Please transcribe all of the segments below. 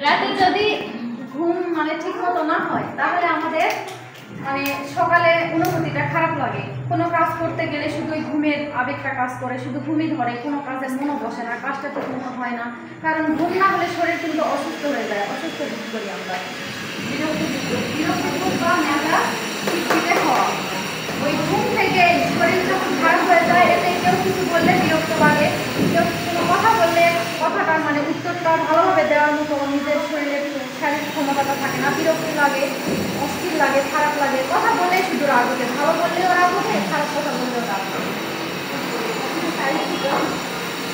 রাতে যদি ঘুম মানে ঠিক মতো না হয় তাহলে আমাদের মানে সকালে অনুভূতিটা খারাপ লাগে। কোনো কাজ করতে গেলে শুধুই ঘুমের আবেগটা কাজ করে, শুধু ঘুমই ধরে, কোনো কাজে মনও বসে না, কাজটা ঠিক মতো হয় না। কারণ ঘুম না হলে শরীর কিন্তু অসুস্থ হয়ে যায়, অসুস্থ বোধ করি আমরা। বিরক্ত বা মেজাজ খিটখিটে হওয়া, ওই ঘুম থেকে শরীর যখন খারাপ হয়ে যায়, এতে কেউ কিছু বললে বিরক্ত লাগে, কেউ কোনো কথা বললে কথাটা মানে উত্তরটা ভালোভাবে দেওয়ার মতো নিজের শরীরের শারীরিক ক্ষমতাটা থাকে না, বিরক্ত লাগে, অস্থির লাগে, খারাপ লাগে। কথা বললেই শুধু রাগ ওঠে, ভালো বললেও রাগ ওঠে, খারাপ কথা বললেও রাগ ওঠে।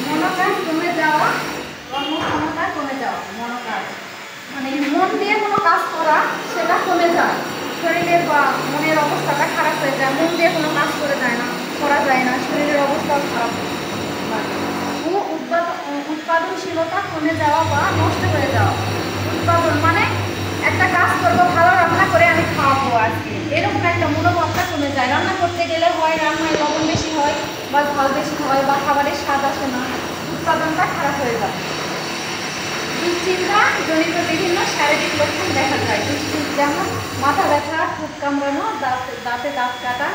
মনোকাজ কমে যাওয়া, কর্মক্ষমতা কমে যাওয়া, মনোকাজ মানে মন দিয়ে কোনো কাজ করা সেটা কমে যায়, শরীরের বা মনের অবস্থাটা খারাপ হয়ে যায়, মন দিয়ে কোনো কাজ করা যায় না, শরীরের অবস্থাও খারাপ উৎপাদনশীলতা কমে যাওয়া বা নষ্ট হয়ে যাওয়া। উৎপাদন মানে একটা কাজ করবো, ভালো রান্না করে আমি খাওয়াবো আজকে, এরকম একটা মনোভাবটা কমে যায়। রান্না করতে গেলে হয় রান্নায় লবণ বেশি হয় বা ঝাল বেশি হয় বা খাবারের স্বাদ আসে না, উৎপাদনটা খারাপ হয়ে যায়। দুশ্চিন্তা জনিত বিভিন্ন শারীরিক লক্ষণ দেখা যায়। দুশ্চিন্তা যেমন মাথা ব্যথা, ঠোঁট কামড়ানো, দাঁতে দাঁত কাটা,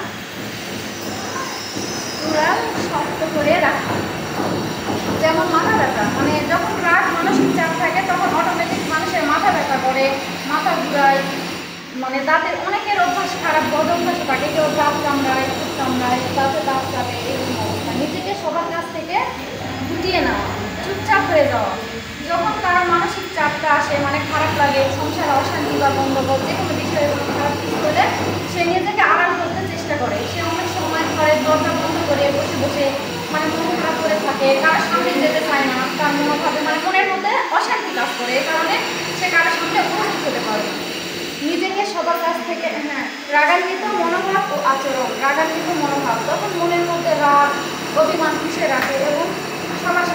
চূড়াল শক্ত করে রাখা। যেমন মাথা ব্যথা মানে যখন রাগ মানসিক চাপ থাকে তখন অটোমেটিক মানুষের মাথা ব্যথা করে, মাথা ঘুরায়, মানে দাঁতের অনেকের অভ্যাস খারাপ, বদ অভ্যাস থাকে, কেউ দাঁত কামড়ায়, ঠোঁট কামড়ায়, দাঁতে দাঁত কাটে, এরকম অবস্থা। নিজেকে সবার কাছ থেকে গুটিয়ে নেওয়া, চুপচাপ হয়ে যাওয়া। যখন কারো মানসিক চাপটা আসে মানে খারাপ লাগে, সংসারে অশান্তি বা গণ্ডগোল যে কোনো বিষয়ে খারাপ কিছু হলে সে নিজেকে আড়াল করতে চেষ্টা করে। সে অনেক সময় ঘরের দরজা বন্ধ করে বসে বসে মানে মন খারাপ করে থাকে, কারোর সামনে যেতে চায় না, তার মনোভাবে মানে মনের মধ্যে অশান্তি কাজ করে, এই কারণে সে কারোর সামনে উপস্থিত হতে পারে। নিজেকে সবার কাছ থেকে রাগান্বিত মনোভাব ও আচরণ। রাগান্বিত মনোভাব তখন মনের মধ্যে রাগ, অভিমান পুষে রাখে এবং সবার